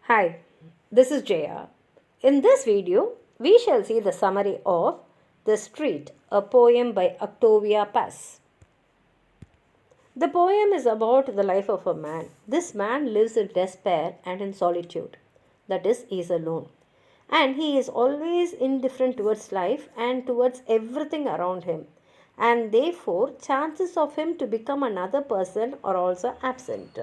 Hi, this is Jaya. In this video, we shall see the summary of The Street, a poem by Octavio Paz. The poem is about the life of a man. This man lives in despair and in solitude. That is, he is alone. And he is always indifferent towards life and towards everything around him. And therefore, chances of him to become another person are also absent.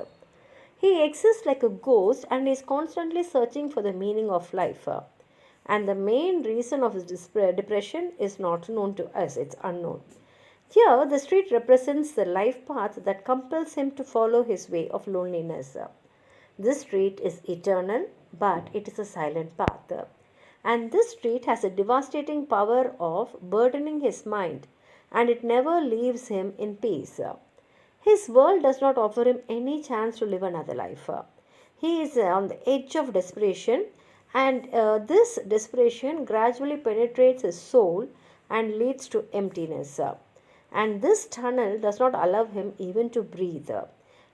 He exists like a ghost and is constantly searching for the meaning of life. And the main reason of his depression is not known to us, it's unknown. Here, the street represents the life path that compels him to follow his way of loneliness. This street is eternal, but it is a silent path. And this street has a devastating power of burdening his mind, and it never leaves him in peace. His world does not offer him any chance to live another life. He is on the edge of desperation, and this desperation gradually penetrates his soul and leads to emptiness. And this tunnel does not allow him even to breathe.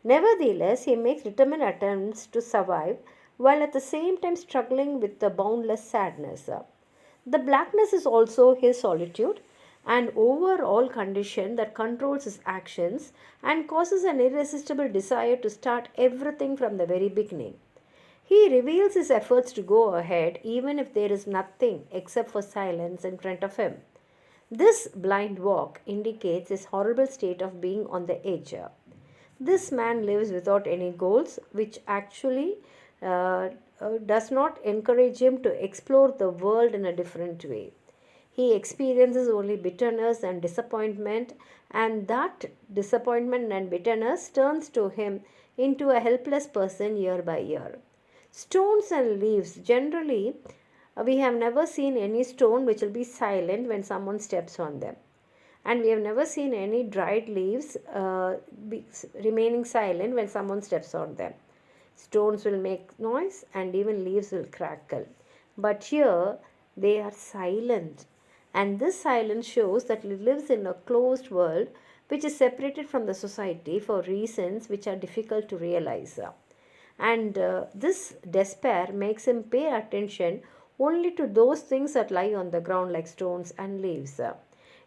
Nevertheless, he makes determined attempts to survive while at the same time struggling with the boundless sadness. The blackness is also his solitude, an overall condition that controls his actions and causes an irresistible desire to start everything from the very beginning. He reveals his efforts to go ahead even if there is nothing except for silence in front of him. This blind walk indicates his horrible state of being on the edge. This man lives without any goals, which actually does not encourage him to explore the world in a different way. He experiences only bitterness and disappointment, and that disappointment and bitterness turns to him into a helpless person year by year. Stones and leaves generally, we have never seen any stone which will be silent when someone steps on them, and we have never seen any dried leaves remaining silent when someone steps on them. Stones will make noise and even leaves will crackle, but here they are silent, and this silence shows that he lives in a closed world which is separated from the society for reasons which are difficult to realize. And this despair makes him pay attention only to those things that lie on the ground like stones and leaves.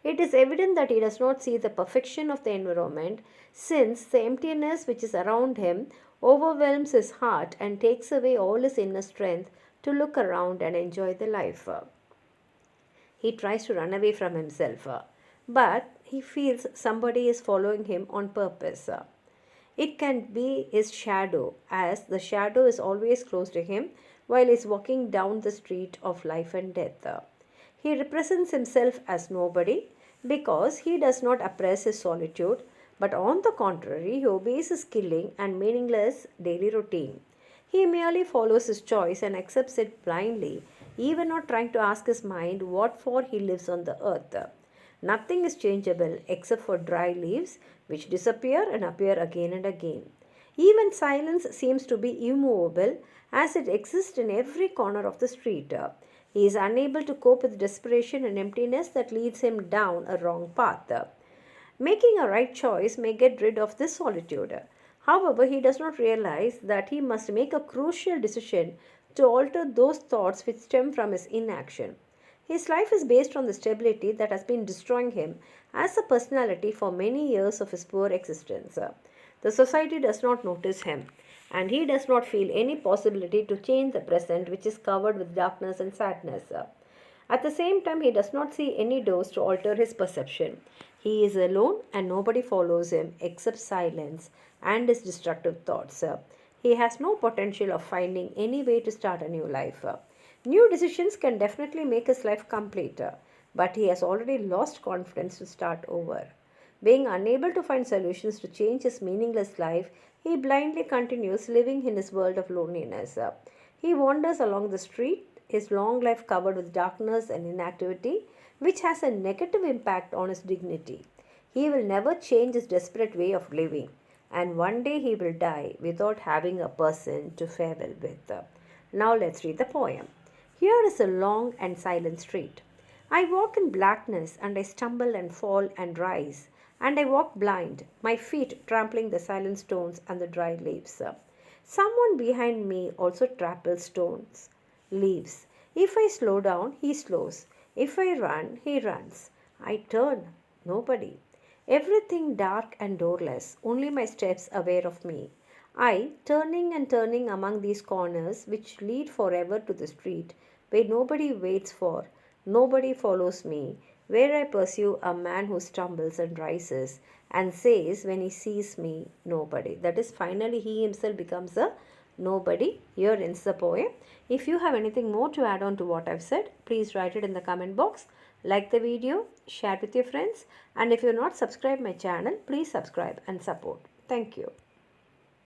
It is evident that he does not see the perfection of the environment, since the emptiness which is around him overwhelms his heart and takes away all his inner strength to look around and enjoy the life. He tries to run away from himself, but he feels somebody is following him on purpose. It can be his shadow, as the shadow is always close to him while he is walking down the street of life and death. He represents himself as nobody because he does not oppress his solitude, but on the contrary, he obeys his killing and meaningless daily routine. He merely follows his choice and accepts it blindly, even not trying to ask his mind what for he lives on the earth. Nothing is changeable except for dry leaves, which disappear and appear again and again. Even silence seems to be immovable, as it exists in every corner of the street. He is unable to cope with desperation and emptiness that leads him down a wrong path. Making a right choice may get rid of this solitude. However, he does not realize that he must make a crucial decision to alter those thoughts which stem from his inaction. His life is based on the stability that has been destroying him as a personality for many years of his poor existence. The society does not notice him, and he does not feel any possibility to change the present, which is covered with darkness and sadness. At the same time, he does not see any doors to alter his perception. He is alone and nobody follows him except silence and his destructive thoughts. He has no potential of finding any way to start a new life. New decisions can definitely make his life complete, but he has already lost confidence to start over. Being unable to find solutions to change his meaningless life, he blindly continues living in his world of loneliness. He wanders along the street, his long life covered with darkness and inactivity, which has a negative impact on his dignity. He will never change his desperate way of living, and one day he will die without having a person to farewell with. Now let's read the poem. Here is a long and silent street. I walk in blackness, and I stumble and fall and rise, and I walk blind, my feet trampling the silent stones and the dry leaves. Someone behind me also tramples stones, leaves. If I slow down, he slows. If I run, he runs. I turn, nobody. Everything dark and doorless, only my steps aware of me. I, turning and turning among these corners which lead forever to the street, where nobody waits for, nobody follows me, where I pursue a man who stumbles and rises and says when he sees me, nobody. That is, finally he himself becomes a nobody. Here ends the poem. If you have anything more to add on to what I've said, please write it in the comment box. Like the video, share it with your friends, and if you're not subscribed my channel, please subscribe and support. Thank you.